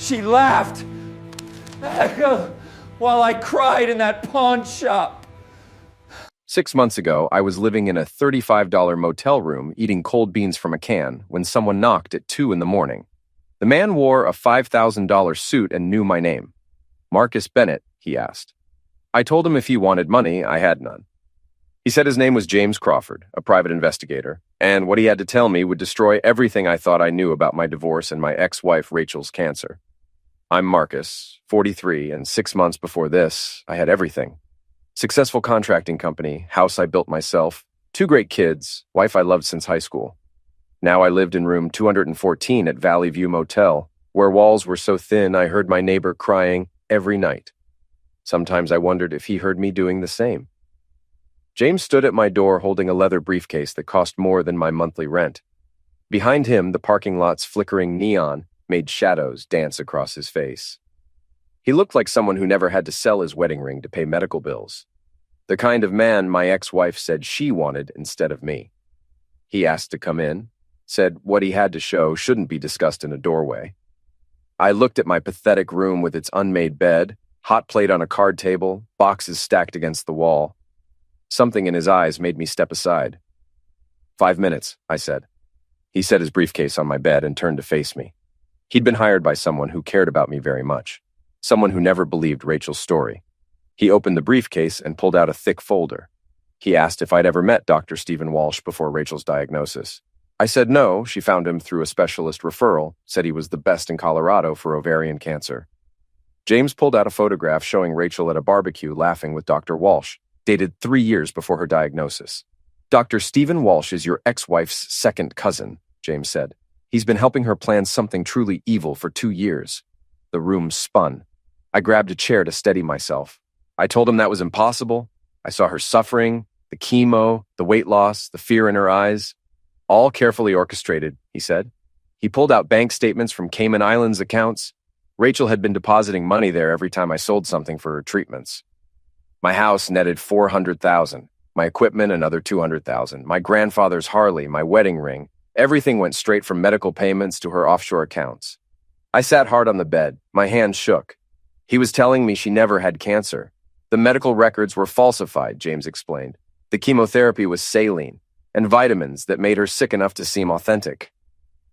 She laughed while I cried in that pawn shop. 6 months ago, I was living in a $35 motel room eating cold beans from a can when someone knocked at 2 in the morning. The man wore a $5,000 suit and knew my name. "Marcus Bennett," he asked. I told him if he wanted money, I had none. He said his name was James Crawford, a private investigator, and what he had to tell me would destroy everything I thought I knew about my divorce and my ex-wife Rachel's cancer. I'm Marcus, 43, and 6 months before this, I had everything. Successful contracting company, house I built myself, 2 great kids, wife I loved since high school. Now I lived in room 214 at Valley View Motel, where walls were so thin I heard my neighbor crying every night. Sometimes I wondered if he heard me doing the same. James stood at my door holding a leather briefcase that cost more than my monthly rent. Behind him, the parking lot's flickering neon made shadows dance across his face. He looked like someone who never had to sell his wedding ring to pay medical bills. The kind of man my ex-wife said she wanted instead of me. He asked to come in, said what he had to show shouldn't be discussed in a doorway. I looked at my pathetic room with its unmade bed, hot plate on a card table, boxes stacked against the wall. Something in his eyes made me step aside. 5 minutes, I said. He set his briefcase on my bed and turned to face me. He'd been hired by someone who cared about me very much, someone who never believed Rachel's story. He opened the briefcase and pulled out a thick folder. He asked if I'd ever met Dr. Stephen Walsh before Rachel's diagnosis. I said no, she found him through a specialist referral, said he was the best in Colorado for ovarian cancer. James pulled out a photograph showing Rachel at a barbecue laughing with Dr. Walsh, dated 3 years before her diagnosis. "Dr. Stephen Walsh is your ex-wife's second cousin," James said. "He's been helping her plan something truly evil for 2 years. The room spun. I grabbed a chair to steady myself. I told him that was impossible. I saw her suffering, the chemo, the weight loss, the fear in her eyes. All carefully orchestrated, he said. He pulled out bank statements from Cayman Islands accounts. Rachel had been depositing money there every time I sold something for her treatments. My house netted $400,000, my equipment another $200,000, my grandfather's Harley, my wedding ring. Everything went straight from medical payments to her offshore accounts. I sat hard on the bed. My hands shook. He was telling me she never had cancer. The medical records were falsified, James explained. The chemotherapy was saline and vitamins that made her sick enough to seem authentic.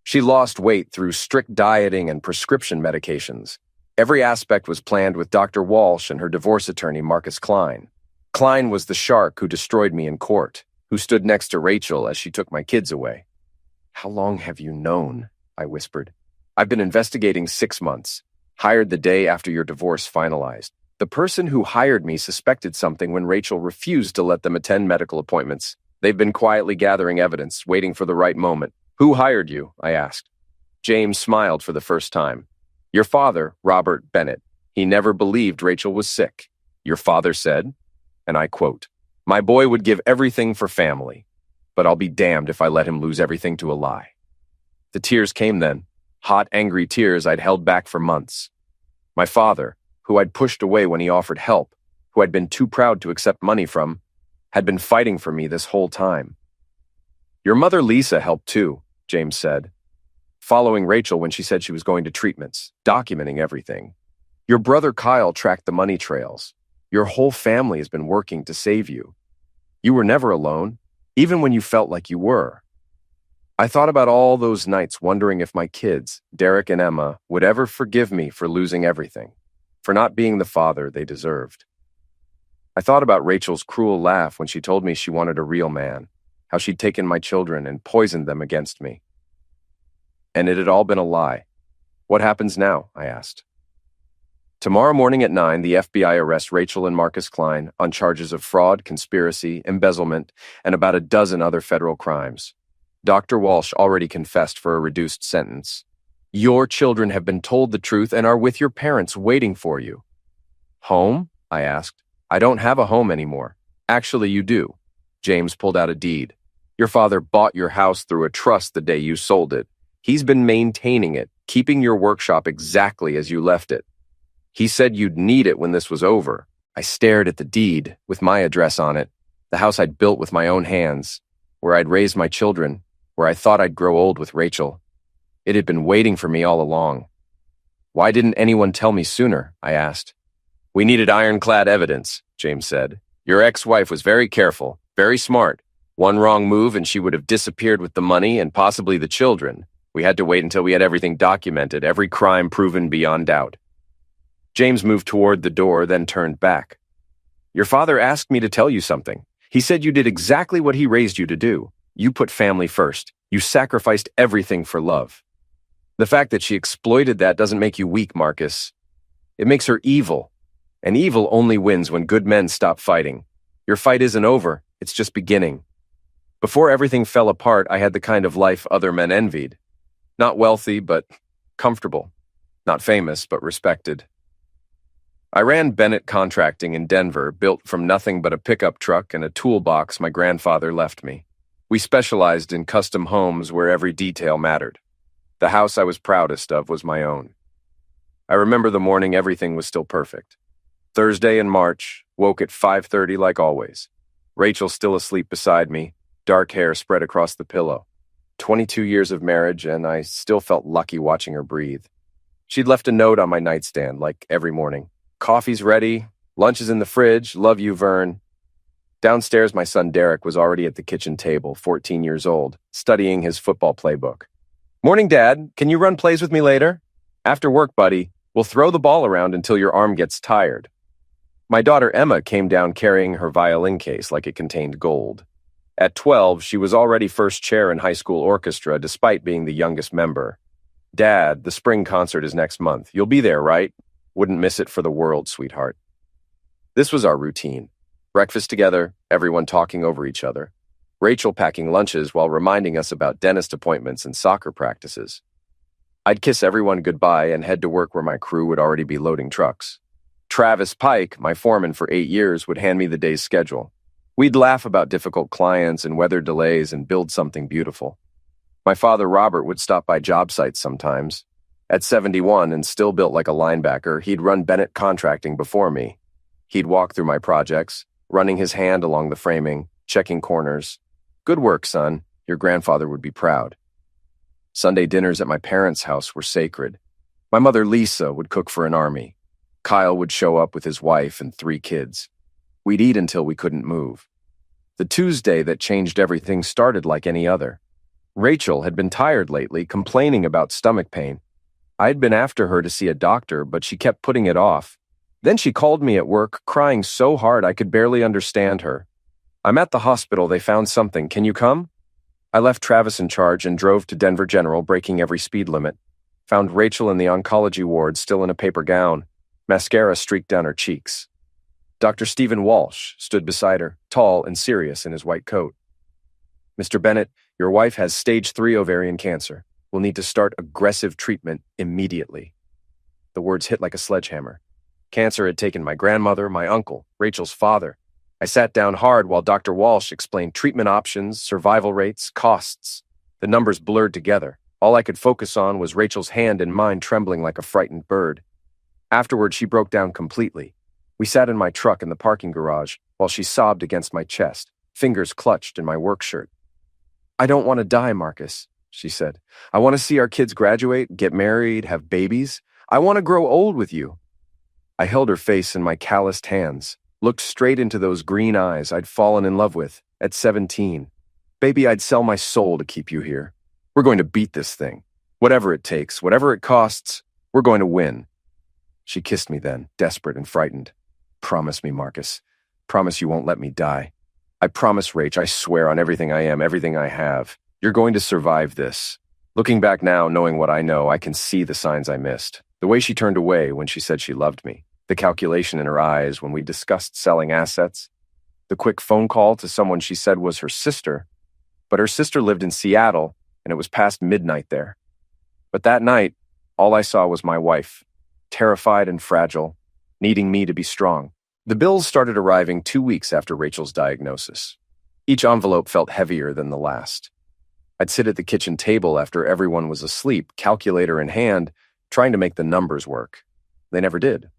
She lost weight through strict dieting and prescription medications. Every aspect was planned with Dr. Walsh and her divorce attorney, Marcus Klein. Klein was the shark who destroyed me in court, who stood next to Rachel as she took my kids away. "How long have you known?" I whispered. "I've been investigating 6 months, hired the day after your divorce finalized. The person who hired me suspected something when Rachel refused to let them attend medical appointments. They've been quietly gathering evidence, waiting for the right moment." "Who hired you?" I asked. James smiled for the first time. "Your father, Robert Bennett. He never believed Rachel was sick. Your father said," and I quote, "My boy would give everything for family, but I'll be damned if I let him lose everything to a lie." The tears came then, hot, angry tears I'd held back for months. My father, who I'd pushed away when he offered help, who I'd been too proud to accept money from, had been fighting for me this whole time. "Your mother Lisa helped too," James said, following Rachel when she said she was going to treatments, documenting everything. "Your brother Kyle tracked the money trails. Your whole family has been working to save you. You were never alone, even when you felt like you were." I thought about all those nights wondering if my kids, Derek and Emma, would ever forgive me for losing everything, for not being the father they deserved. I thought about Rachel's cruel laugh when she told me she wanted a real man, how she'd taken my children and poisoned them against me. And it had all been a lie. "What happens now?" I asked. "Tomorrow morning at 9, the FBI arrests Rachel and Marcus Klein on charges of fraud, conspiracy, embezzlement, and about a dozen other federal crimes. Dr. Walsh already confessed for a reduced sentence. Your children have been told the truth and are with your parents waiting for you." "Home?" I asked. "I don't have a home anymore." "Actually, you do." James pulled out a deed. "Your father bought your house through a trust the day you sold it. He's been maintaining it, keeping your workshop exactly as you left it. He said you'd need it when this was over." I stared at the deed with my address on it, the house I'd built with my own hands, where I'd raised my children, where I thought I'd grow old with Rachel. It had been waiting for me all along. Why didn't anyone tell me sooner? I asked. We needed ironclad evidence, James said. Your ex-wife was very careful, very smart. One wrong move and she would have disappeared with the money and possibly the children. We had to wait until we had everything documented, every crime proven beyond doubt. James moved toward the door, then turned back. Your father asked me to tell you something. He said you did exactly what he raised you to do. You put family first. You sacrificed everything for love. The fact that she exploited that doesn't make you weak, Marcus. It makes her evil. And evil only wins when good men stop fighting. Your fight isn't over. It's just beginning. Before everything fell apart, I had the kind of life other men envied. Not wealthy, but comfortable. Not famous, but respected. I ran Bennett Contracting in Denver, built from nothing but a pickup truck and a toolbox my grandfather left me. We specialized in custom homes where every detail mattered. The house I was proudest of was my own. I remember the morning everything was still perfect. Thursday in March, woke at 5:30 like always. Rachel still asleep beside me, dark hair spread across the pillow. 22 years of marriage, and I still felt lucky watching her breathe. She'd left a note on my nightstand, like every morning. Coffee's ready, lunch is in the fridge, love you, Vern. Downstairs, my son Derek was already at the kitchen table, 14 years old, studying his football playbook. Morning, Dad. Can you run plays with me later? After work, buddy. We'll throw the ball around until your arm gets tired. My daughter Emma came down carrying her violin case like it contained gold. At 12, she was already first chair in high school orchestra despite being the youngest member. Dad, the spring concert is next month. You'll be there, right? Wouldn't miss it for the world, sweetheart. This was our routine. Breakfast together, everyone talking over each other. Rachel packing lunches while reminding us about dentist appointments and soccer practices. I'd kiss everyone goodbye and head to work where my crew would already be loading trucks. Travis Pike, my foreman for 8 years, would hand me the day's schedule. We'd laugh about difficult clients and weather delays and build something beautiful. My father, Robert, would stop by job sites sometimes. At 71 and still built like a linebacker, he'd run Bennett Contracting before me. He'd walk through my projects, running his hand along the framing, checking corners. Good work, son. Your grandfather would be proud. Sunday dinners at my parents' house were sacred. My mother, Lisa, would cook for an army. Kyle would show up with his wife and 3 kids. We'd eat until we couldn't move. The Tuesday that changed everything started like any other. Rachel had been tired lately, complaining about stomach pain. I'd been after her to see a doctor, but she kept putting it off. Then she called me at work, crying so hard I could barely understand her. I'm at the hospital, they found something. Can you come? I left Travis in charge and drove to Denver General, breaking every speed limit. Found Rachel in the oncology ward, still in a paper gown. Mascara streaked down her cheeks. Dr. Stephen Walsh stood beside her, tall and serious in his white coat. Mr. Bennett, your wife has stage 3 ovarian cancer. We'll need to start aggressive treatment immediately. The words hit like a sledgehammer. Cancer had taken my grandmother, my uncle, Rachel's father. I sat down hard while Dr. Walsh explained treatment options, survival rates, costs. The numbers blurred together. All I could focus on was Rachel's hand and mine trembling like a frightened bird. Afterward, she broke down completely. We sat in my truck in the parking garage while she sobbed against my chest, fingers clutched in my work shirt. I don't want to die, Marcus, she said. I want to see our kids graduate, get married, have babies. I want to grow old with you. I held her face in my calloused hands, looked straight into those green eyes I'd fallen in love with at 17. Baby, I'd sell my soul to keep you here. We're going to beat this thing. Whatever it takes, whatever it costs, we're going to win. She kissed me then, desperate and frightened. Promise me, Marcus. Promise you won't let me die. I promise, Rach, I swear on everything I am, everything I have. You're going to survive this. Looking back now, knowing what I know, I can see the signs I missed. The way she turned away when she said she loved me. The calculation in her eyes when we discussed selling assets. The quick phone call to someone she said was her sister. But her sister lived in Seattle, and it was past midnight there. But that night, all I saw was my wife, terrified and fragile, needing me to be strong. The bills started arriving 2 weeks after Rachel's diagnosis. Each envelope felt heavier than the last. I'd sit at the kitchen table after everyone was asleep, calculator in hand, trying to make the numbers work. They never did.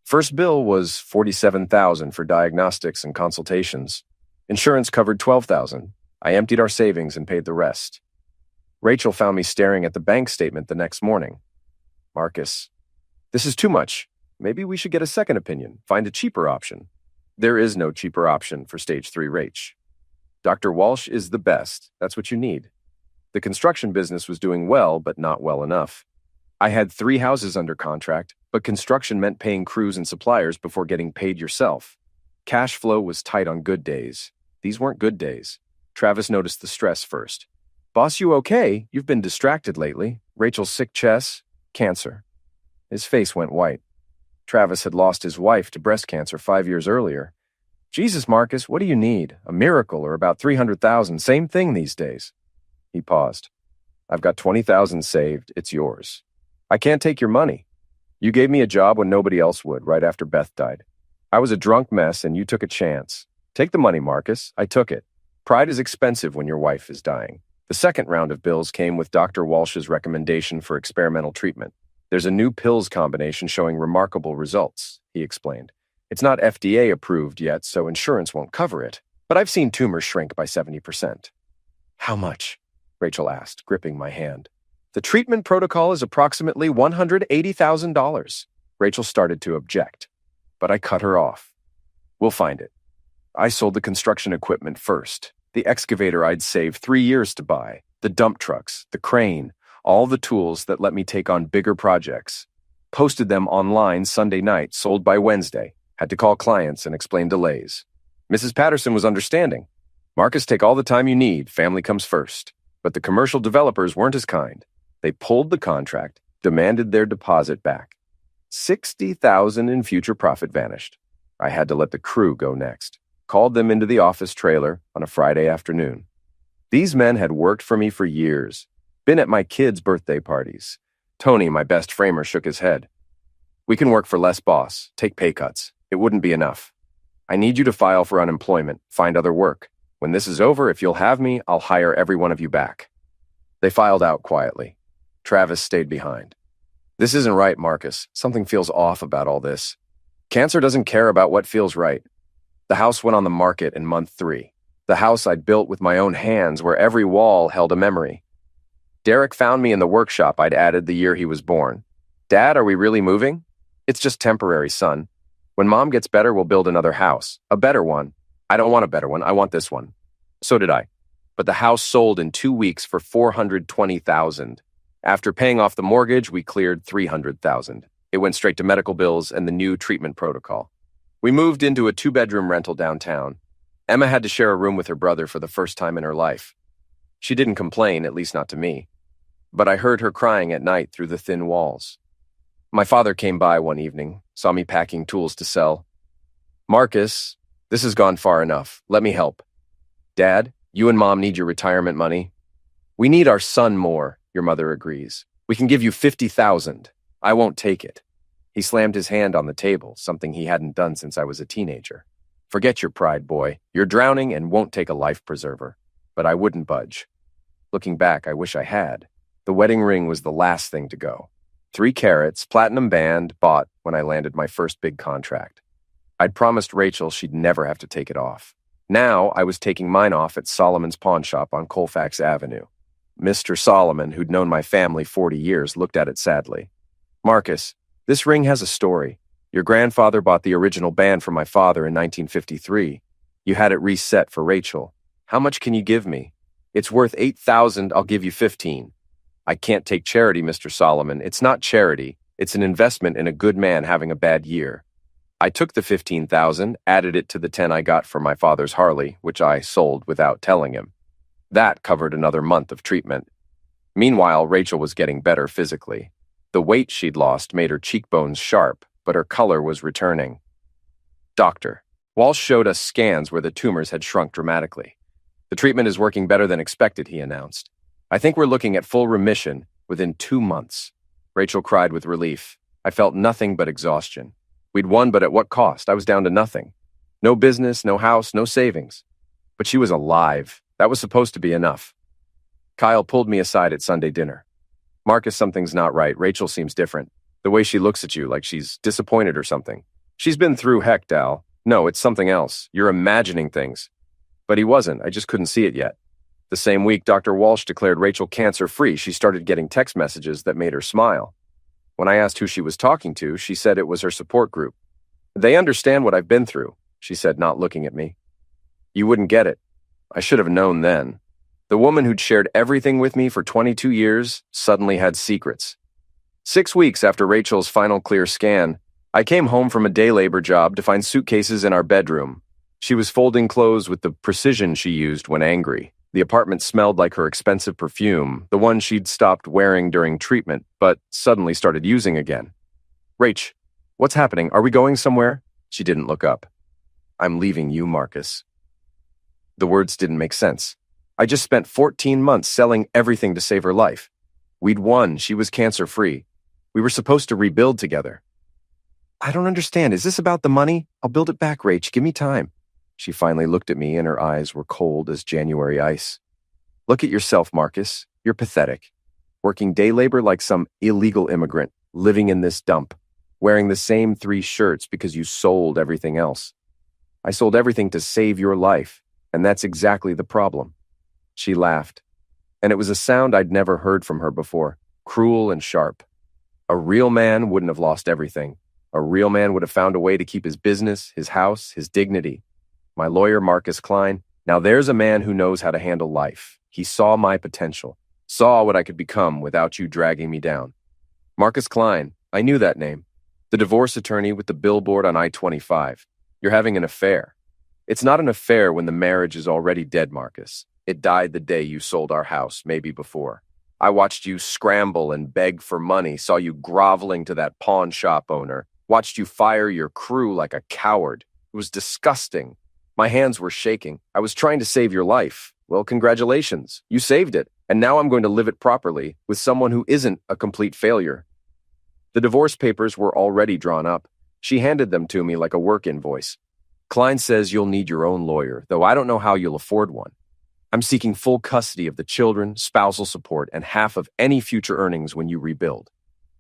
First bill was $47,000 for diagnostics and consultations. Insurance covered $12,000. I emptied our savings and paid the rest. Rachel found me staring at the bank statement the next morning. Marcus, this is too much. Maybe we should get a second opinion, find a cheaper option. There is no cheaper option for stage 3 Rach. Dr. Walsh is the best. That's what you need. The construction business was doing well, but not well enough. I had 3 houses under contract, but construction meant paying crews and suppliers before getting paid yourself. Cash flow was tight on good days. These weren't good days. Travis noticed the stress first. Boss, you okay? You've been distracted lately. Rachel's sick chest, cancer. His face went white. Travis had lost his wife to breast cancer 5 years earlier. Jesus, Marcus, what do you need? A miracle or about 300,000? Same thing these days. He paused. I've got 20,000 saved. It's yours. I can't take your money. You gave me a job when nobody else would, right after Beth died. I was a drunk mess and you took a chance. Take the money, Marcus. I took it. Pride is expensive when your wife is dying. The second round of bills came with Dr. Walsh's recommendation for experimental treatment. There's a new pills combination showing remarkable results, he explained. It's not FDA approved yet, so insurance won't cover it. But I've seen tumors shrink by 70%. How much? Rachel asked, gripping my hand. The treatment protocol is approximately $180,000. Rachel started to object, but I cut her off. We'll find it. I sold the construction equipment first. The excavator I'd saved 3 years to buy, the dump trucks, the crane, all the tools that let me take on bigger projects. Posted them online Sunday night, sold by Wednesday. Had to call clients and explain delays. Mrs. Patterson was understanding. Marcus, take all the time you need. Family comes first. But the commercial developers weren't as kind. They pulled the contract, demanded their deposit back. $60,000 in future profit vanished. I had to let the crew go next. Called them into the office trailer on a Friday afternoon. These men had worked for me for years. Been at my kids' birthday parties. Tony, my best framer, shook his head. We can work for less, boss. Take pay cuts. It wouldn't be enough. I need you to file for unemployment, find other work. When this is over, if you'll have me, I'll hire every one of you back. They filed out quietly. Travis stayed behind. This isn't right, Marcus. Something feels off about all this. Cancer doesn't care about what feels right. The house went on the market in month 3. The house I'd built with my own hands where every wall held a memory. Derek found me in the workshop I'd added the year he was born. Dad, are we really moving? It's just temporary, son. When Mom gets better, we'll build another house. A better one. I don't want a better one. I want this one. So did I. But the house sold in 2 weeks for $420,000. After paying off the mortgage, we cleared $300,000. It went straight to medical bills and the new treatment protocol. We moved into a 2-bedroom rental downtown. Emma had to share a room with her brother for the first time in her life. She didn't complain, at least not to me. But I heard her crying at night through the thin walls. My father came by one evening, saw me packing tools to sell. Marcus, this has gone far enough. Let me help. Dad, you and Mom need your retirement money. We need our son more, your mother agrees. We can give you $50,000. I won't take it. He slammed his hand on the table, something he hadn't done since I was a teenager. Forget your pride, boy. You're drowning and won't take a life preserver. But I wouldn't budge. Looking back, I wish I had. The wedding ring was the last thing to go. 3 carats, platinum band, bought when I landed my first big contract. I'd promised Rachel she'd never have to take it off. Now I was taking mine off at Solomon's pawn shop on Colfax Avenue. Mr. Solomon, who'd known my family 40 years, looked at it sadly. Marcus, this ring has a story. Your grandfather bought the original band from my father in 1953. You had it reset for Rachel. How much can you give me? It's worth $8,000. I'll give you 15. I can't take charity, Mr. Solomon. It's not charity. It's an investment in a good man having a bad year. I took the 15,000, added it to the 10 I got for my father's Harley, which I sold without telling him. That covered another month of treatment. Meanwhile, Rachel was getting better physically. The weight she'd lost made her cheekbones sharp, but her color was returning. Doctor, Walsh showed us scans where the tumors had shrunk dramatically. The treatment is working better than expected, he announced. I think we're looking at full remission within 2 months. Rachel cried with relief. I felt nothing but exhaustion. We'd won, but at what cost? I was down to nothing. No business, no house, no savings. But she was alive. That was supposed to be enough. Kyle pulled me aside at Sunday dinner. Marcus, something's not right. Rachel seems different. The way she looks at you, like she's disappointed or something. She's been through heck, Dal. No, it's something else. You're imagining things. But he wasn't. I just couldn't see it yet. The same week, Dr. Walsh declared Rachel cancer-free. She started getting text messages that made her smile. When I asked who she was talking to, she said it was her support group. They understand what I've been through, she said, not looking at me. You wouldn't get it. I should have known then. The woman who'd shared everything with me for 22 years suddenly had secrets. 6 weeks after Rachel's final clear scan, I came home from a day labor job to find suitcases in our bedroom. She was folding clothes with the precision she used when angry. The apartment smelled like her expensive perfume, the one she'd stopped wearing during treatment, but suddenly started using again. Rach, what's happening? Are we going somewhere? She didn't look up. I'm leaving you, Marcus. The words didn't make sense. I just spent 14 months selling everything to save her life. We'd won. She was cancer-free. We were supposed to rebuild together. I don't understand. Is this about the money? I'll build it back, Rach. Give me time. She finally looked at me and her eyes were cold as January ice. Look at yourself, Marcus. You're pathetic. Working day labor like some illegal immigrant, living in this dump, wearing the same 3 shirts because you sold everything else. I sold everything to save your life, and that's exactly the problem. She laughed, and it was a sound I'd never heard from her before, cruel and sharp. A real man wouldn't have lost everything. A real man would have found a way to keep his business, his house, his dignity. My lawyer, Marcus Klein, now there's a man who knows how to handle life. He saw my potential, saw what I could become without you dragging me down. Marcus Klein, I knew that name. The divorce attorney with the billboard on I-25. You're having an affair. It's not an affair when the marriage is already dead, Marcus. It died the day you sold our house, maybe before. I watched you scramble and beg for money, saw you groveling to that pawn shop owner, watched you fire your crew like a coward. It was disgusting. My hands were shaking. I was trying to save your life. Well, congratulations. You saved it. And now I'm going to live it properly with someone who isn't a complete failure. The divorce papers were already drawn up. She handed them to me like a work invoice. Klein says you'll need your own lawyer, though I don't know how you'll afford one. I'm seeking full custody of the children, spousal support, and half of any future earnings when you rebuild.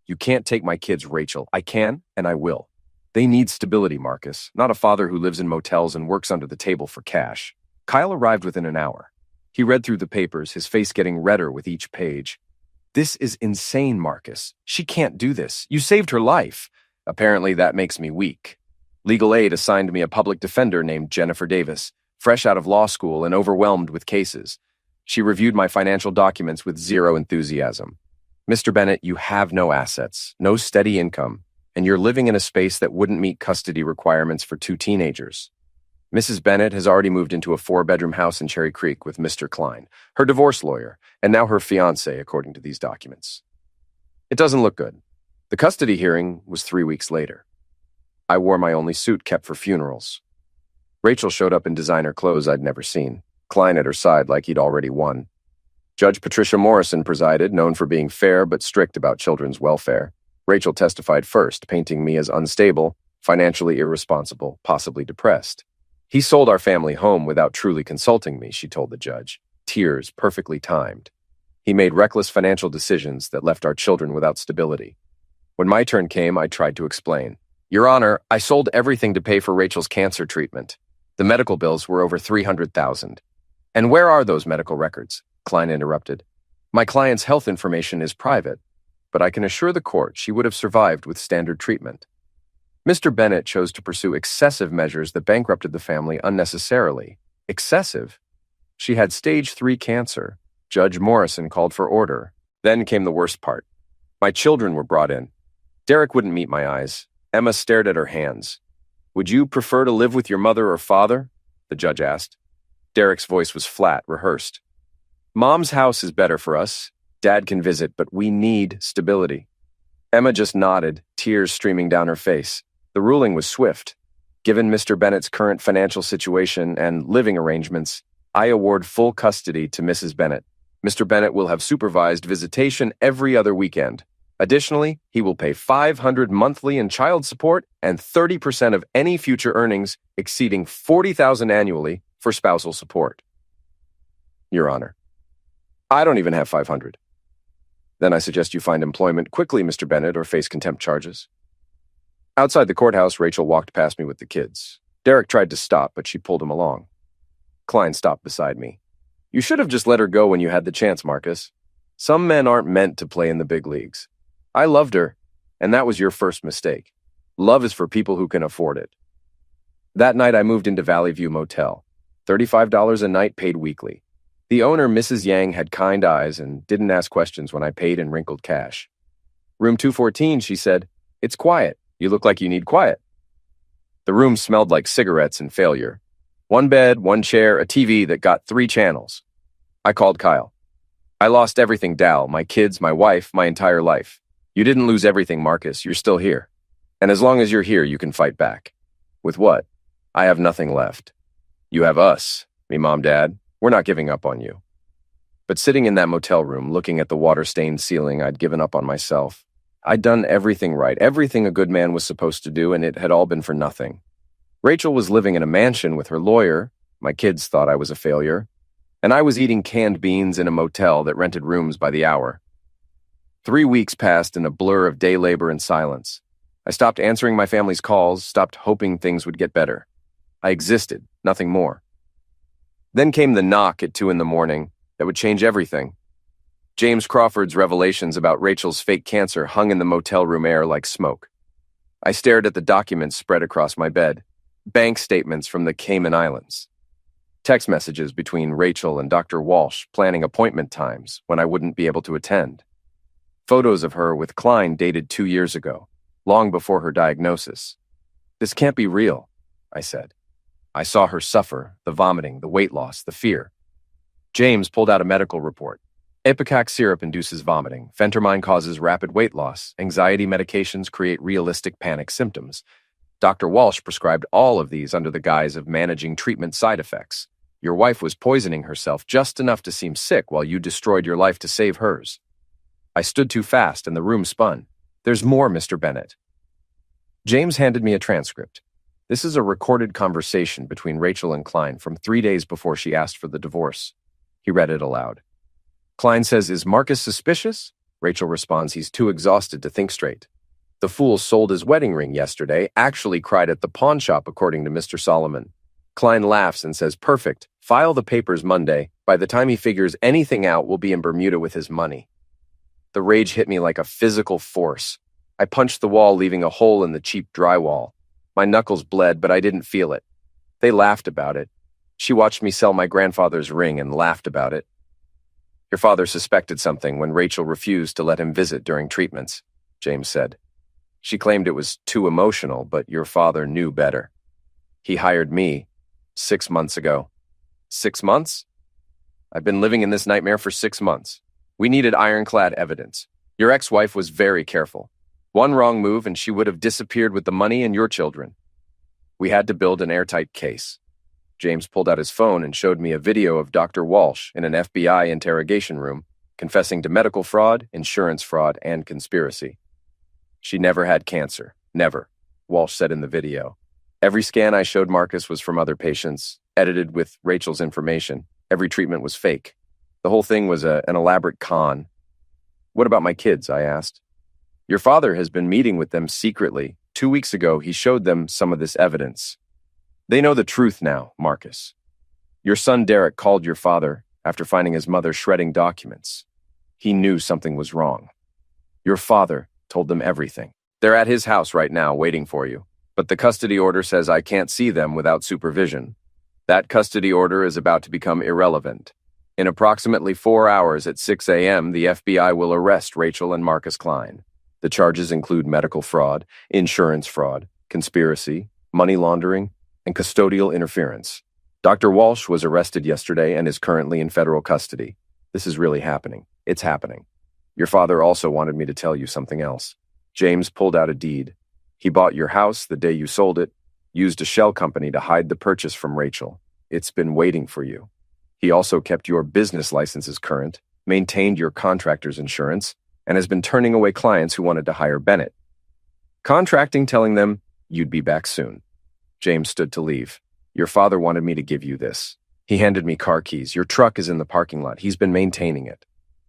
You can't take my kids, Rachel. I can, and I will. They need stability, Marcus, not a father who lives in motels and works under the table for cash. Kyle arrived within an hour. He read through the papers, his face getting redder with each page. This is insane, Marcus. She can't do this. You saved her life. Apparently, that makes me weak. Legal aid assigned me a public defender named Jennifer Davis, fresh out of law school and overwhelmed with cases. She reviewed my financial documents with zero enthusiasm. Mr. Bennett, you have no assets, no steady income, and you're living in a space that wouldn't meet custody requirements for 2 teenagers. Mrs. Bennett has already moved into a 4-bedroom house in Cherry Creek with Mr. Klein, her divorce lawyer, and now her fiancé, according to these documents. It doesn't look good. The custody hearing was 3 weeks later. I wore my only suit kept for funerals. Rachel showed up in designer clothes I'd never seen, Klein at her side like he'd already won. Judge Patricia Morrison presided, known for being fair but strict about children's welfare. Rachel testified first, painting me as unstable, financially irresponsible, possibly depressed. He sold our family home without truly consulting me, she told the judge, tears perfectly timed. He made reckless financial decisions that left our children without stability. When my turn came, I tried to explain. Your Honor, I sold everything to pay for Rachel's cancer treatment. The medical bills were over $300,000. And where are those medical records? Klein interrupted. My client's health information is private, but I can assure the court she would have survived with standard treatment. Mr. Bennett chose to pursue excessive measures that bankrupted the family unnecessarily. Excessive? She had stage 3 cancer. Judge Morrison called for order. Then came the worst part. My children were brought in. Derek wouldn't meet my eyes. Emma stared at her hands. Would you prefer to live with your mother or father? The judge asked. Derek's voice was flat, rehearsed. Mom's house is better for us. Dad can visit, but we need stability. Emma just nodded, tears streaming down her face. The ruling was swift. Given Mr. Bennett's current financial situation and living arrangements, I award full custody to Mrs. Bennett. Mr. Bennett will have supervised visitation every other weekend. Additionally, he will pay $500 monthly in child support and 30% of any future earnings exceeding $40,000 annually for spousal support. Your Honor, I don't even have $500. Then I suggest you find employment quickly, Mr. Bennett, or face contempt charges. Outside the courthouse, Rachel walked past me with the kids. Derek tried to stop, but she pulled him along. Klein stopped beside me. You should have just let her go when you had the chance, Marcus. Some men aren't meant to play in the big leagues. I loved her. And that was your first mistake. Love is for people who can afford it. That night, I moved into Valley View Motel. $35 a night paid weekly. The owner, Mrs. Yang, had kind eyes and didn't ask questions when I paid in wrinkled cash. Room 214, she said, "It's quiet. You look like you need quiet." The room smelled like cigarettes and failure. One bed, one chair, a TV that got 3 channels. I called Kyle. "I lost everything, Dal, my kids, my wife, my entire life. You didn't lose everything, Marcus. You're still here. And as long as you're here, you can fight back." "With what?" "I have nothing left." "You have us. Me, Mom, Dad. We're not giving up on you." But sitting in that motel room, looking at the water-stained ceiling, I'd given up on myself. I'd done everything right, everything a good man was supposed to do, and it had all been for nothing. Rachel was living in a mansion with her lawyer. My kids thought I was a failure. And I was eating canned beans in a motel that rented rooms by the hour. 3 weeks passed in a blur of day labor and silence. I stopped answering my family's calls, stopped hoping things would get better. I existed, nothing more. Then came the knock at 2 in the morning that would change everything. James Crawford's revelations about Rachel's fake cancer hung in the motel room air like smoke. I stared at the documents spread across my bed. Bank statements from the Cayman Islands. Text messages between Rachel and Dr. Walsh planning appointment times when I wouldn't be able to attend. Photos of her with Klein dated 2 years ago, long before her diagnosis. "This can't be real," I said. I saw her suffer, the vomiting, the weight loss, the fear. James pulled out a medical report. Ipecac syrup induces vomiting. Phentermine causes rapid weight loss. Anxiety medications create realistic panic symptoms. Dr. Walsh prescribed all of these under the guise of managing treatment side effects. Your wife was poisoning herself just enough to seem sick while you destroyed your life to save hers. I stood too fast and the room spun. "There's more, Mr. Bennett." James handed me a transcript. This is a recorded conversation between Rachel and Klein from 3 days before she asked for the divorce. He read it aloud. Klein says, "Is Marcus suspicious?" Rachel responds, "He's too exhausted to think straight. The fool sold his wedding ring yesterday, actually cried at the pawn shop, according to Mr. Solomon." Klein laughs and says, "Perfect. File the papers Monday. By the time he figures anything out, we'll be in Bermuda with his money." The rage hit me like a physical force. I punched the wall, leaving a hole in the cheap drywall. My knuckles bled, but I didn't feel it. They laughed about it. She watched me sell my grandfather's ring and laughed about it. "Your father suspected something when Rachel refused to let him visit during treatments," James said. "She claimed it was too emotional, but your father knew better. He hired me 6 months ago." 6 months? I've been living in this nightmare for 6 months. We needed ironclad evidence. Your ex-wife was very careful. One wrong move and she would have disappeared with the money and your children. We had to build an airtight case. James pulled out his phone and showed me a video of Dr. Walsh in an FBI interrogation room, confessing to medical fraud, insurance fraud, and conspiracy. "She never had cancer. Never," Walsh said in the video. "Every scan I showed Marcus was from other patients, edited with Rachel's information. Every treatment was fake. The whole thing was an elaborate con." "What about my kids?" I asked. "Your father has been meeting with them secretly. 2 weeks ago, he showed them some of this evidence. They know the truth now, Marcus. Your son Derek called your father after finding his mother shredding documents. He knew something was wrong. Your father told them everything. They're at his house right now waiting for you, but the custody order says I can't see them without supervision. That custody order is about to become irrelevant. In approximately 4 hours at 6 a.m., the FBI will arrest Rachel and Marcus Klein. The charges include medical fraud, insurance fraud, conspiracy, money laundering, and custodial interference. Dr. Walsh was arrested yesterday and is currently in federal custody. This is really happening. It's happening. Your father also wanted me to tell you something else. James pulled out a deed. He bought your house the day you sold it, used a shell company to hide the purchase from Rachel. It's been waiting for you. He also kept your business licenses current, maintained your contractor's insurance, and has been turning away clients who wanted to hire Bennett. Contracting, telling them you'd be back soon. James stood to leave. Your father wanted me to give you this. He handed me car keys. Your truck is in the parking lot. He's been maintaining it.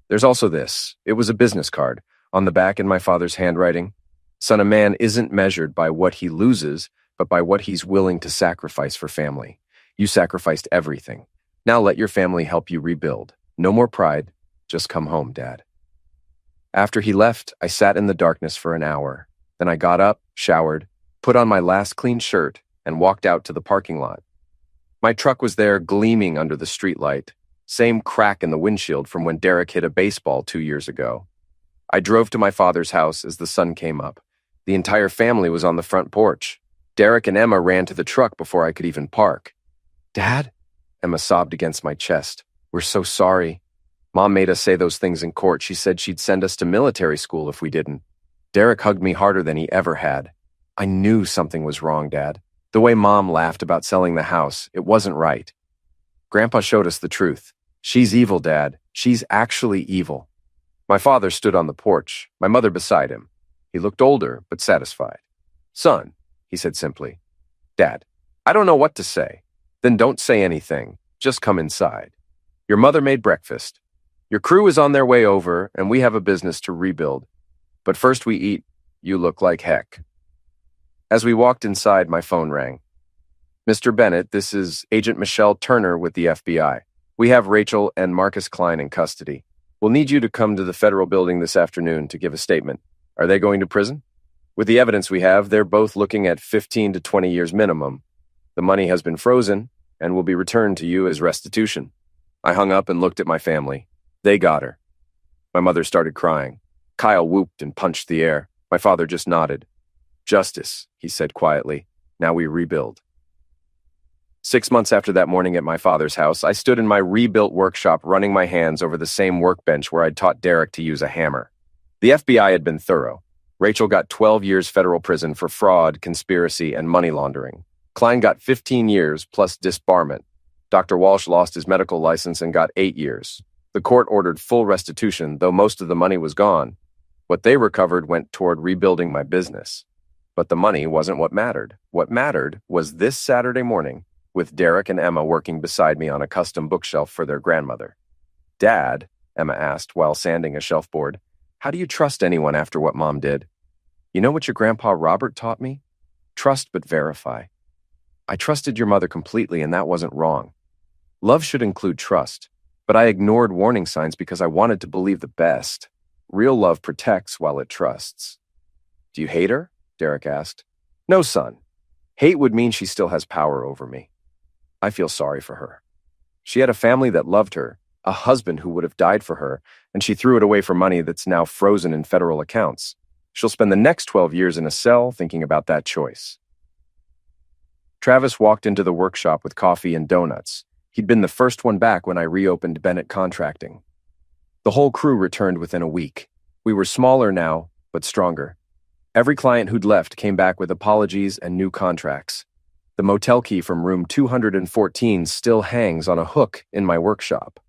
There's also this. It was a business card. On the back in my father's handwriting. Son, a man isn't measured by what he loses, but by what he's willing to sacrifice for family. You sacrificed everything. Now let your family help you rebuild. No more pride. Just come home, Dad. After he left, I sat in the darkness for an hour. Then I got up, showered, put on my last clean shirt, and walked out to the parking lot. My truck was there gleaming under the streetlight, same crack in the windshield from when Derek hit a baseball 2 years ago. I drove to my father's house as the sun came up. The entire family was on the front porch. Derek and Emma ran to the truck before I could even park. "Dad?" Emma sobbed against my chest. "We're so sorry. Mom made us say those things in court. She said she'd send us to military school if we didn't." Derek hugged me harder than he ever had. "I knew something was wrong, Dad. The way Mom laughed about selling the house, it wasn't right. Grandpa showed us the truth. She's evil, Dad. She's actually evil." My father stood on the porch, my mother beside him. He looked older, but satisfied. "Son," he said simply. "Dad, I don't know what to say." "Then don't say anything. Just come inside. Your mother made breakfast. Your crew is on their way over, and we have a business to rebuild. But first we eat. You look like heck." As we walked inside, my phone rang. "Mr. Bennett, this is Agent Michelle Turner with the FBI. We have Rachel and Marcus Klein in custody. We'll need you to come to the federal building this afternoon to give a statement. Are they going to prison? With the evidence we have, they're both looking at 15 to 20 years minimum. The money has been frozen and will be returned to you as restitution." I hung up and looked at my family. They got her. My mother started crying. Kyle whooped and punched the air. My father just nodded. "Justice," he said quietly. "Now we rebuild." 6 months after that morning at my father's house, I stood in my rebuilt workshop running my hands over the same workbench where I'd taught Derek to use a hammer. The FBI had been thorough. Rachel got 12 years federal prison for fraud, conspiracy, and money laundering. Klein got 15 years plus disbarment. Dr. Walsh lost his medical license and got 8 years. The court ordered full restitution, though most of the money was gone. What they recovered went toward rebuilding my business. But the money wasn't what mattered. What mattered was this Saturday morning, with Derek and Emma working beside me on a custom bookshelf for their grandmother. "Dad," Emma asked while sanding a shelf board, "how do you trust anyone after what Mom did?" "You know what your grandpa Robert taught me? Trust but verify. I trusted your mother completely, and that wasn't wrong. Love should include trust, but I ignored warning signs because I wanted to believe the best. Real love protects while it trusts." "Do you hate her?" Derek asked. "No, son. Hate would mean she still has power over me. I feel sorry for her. She had a family that loved her, a husband who would have died for her, and she threw it away for money that's now frozen in federal accounts. She'll spend the next 12 years in a cell thinking about that choice." Travis walked into the workshop with coffee and donuts. He'd been the first one back when I reopened Bennett Contracting. The whole crew returned within a week. We were smaller now, but stronger. Every client who'd left came back with apologies and new contracts. The motel key from room 214 still hangs on a hook in my workshop.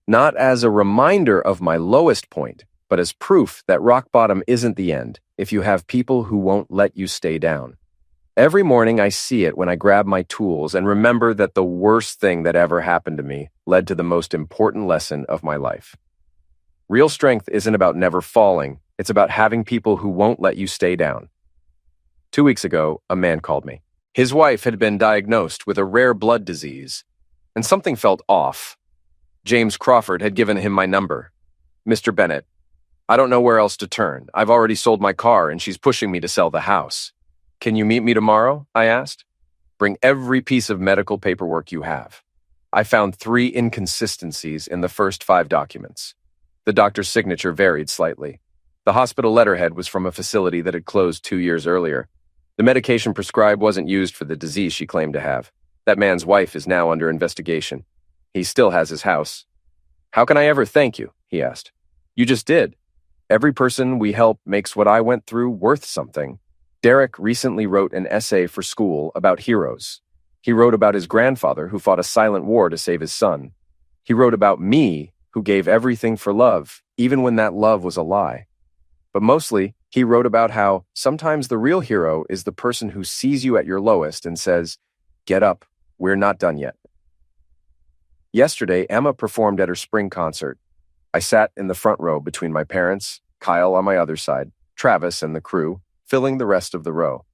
Not as a reminder of my lowest point, but as proof that rock bottom isn't the end if you have people who won't let you stay down. Every morning I see it when I grab my tools and remember that the worst thing that ever happened to me led to the most important lesson of my life. Real strength isn't about never falling, it's about having people who won't let you stay down. 2 weeks ago, a man called me. His wife had been diagnosed with a rare blood disease, and something felt off. James Crawford had given him my number. "Mr. Bennett, I don't know where else to turn. I've already sold my car and she's pushing me to sell the house. Can you meet me tomorrow?" I asked. "Bring every piece of medical paperwork you have." I found 3 inconsistencies in the first 5 documents. The doctor's signature varied slightly. The hospital letterhead was from a facility that had closed 2 years earlier. The medication prescribed wasn't used for the disease she claimed to have. That man's wife is now under investigation. He still has his house. "How can I ever thank you?" he asked. "You just did. Every person we help makes what I went through worth something." Derek recently wrote an essay for school about heroes. He wrote about his grandfather who fought a silent war to save his son. He wrote about me who gave everything for love, even when that love was a lie. But mostly, he wrote about how sometimes the real hero is the person who sees you at your lowest and says, "Get up, we're not done yet." Yesterday, Emma performed at her spring concert. I sat in the front row between my parents, Kyle on my other side, Travis and the crew, filling the rest of the row.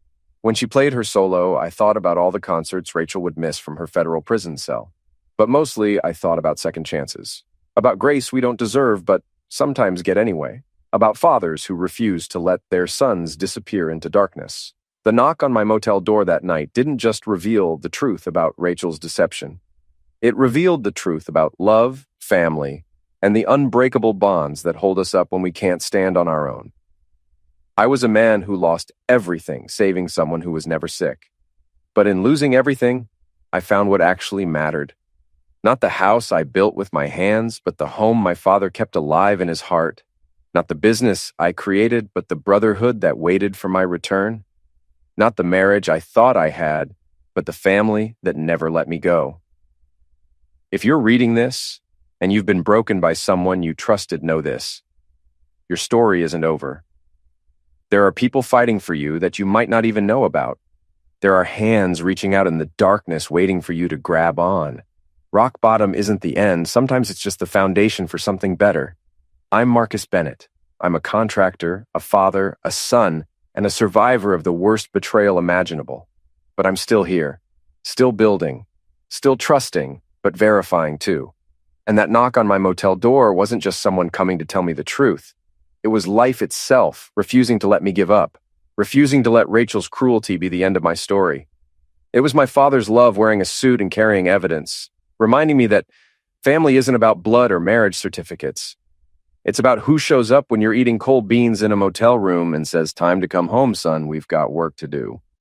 When she played her solo, I thought about all the concerts Rachel would miss from her federal prison cell. But mostly, I thought about second chances. About grace we don't deserve, but sometimes get anyway. about fathers who refuse to let their sons disappear into darkness. The knock on my motel door that night didn't just reveal the truth about Rachel's deception. It revealed the truth about love, family, and the unbreakable bonds that hold us up when we can't stand on our own. I was a man who lost everything saving someone who was never sick. But in losing everything, I found what actually mattered. Not the house I built with my hands, but the home my father kept alive in his heart. Not the business I created, but the brotherhood that waited for my return. Not the marriage I thought I had, but the family that never let me go. If you're reading this, and you've been broken by someone you trusted, know this. Your story isn't over. There are people fighting for you that you might not even know about. There are hands reaching out in the darkness waiting for you to grab on. Rock bottom isn't the end. Sometimes it's just the foundation for something better. I'm Marcus Bennett. I'm a contractor, a father, a son, and a survivor of the worst betrayal imaginable. But I'm still here, still building, still trusting, but verifying too. And that knock on my motel door wasn't just someone coming to tell me the truth. It was life itself, refusing to let me give up, refusing to let Rachel's cruelty be the end of my story. It was my father's love wearing a suit and carrying evidence, reminding me that family isn't about blood or marriage certificates. It's about who shows up when you're eating cold beans in a motel room and says, "Time to come home, son, we've got work to do."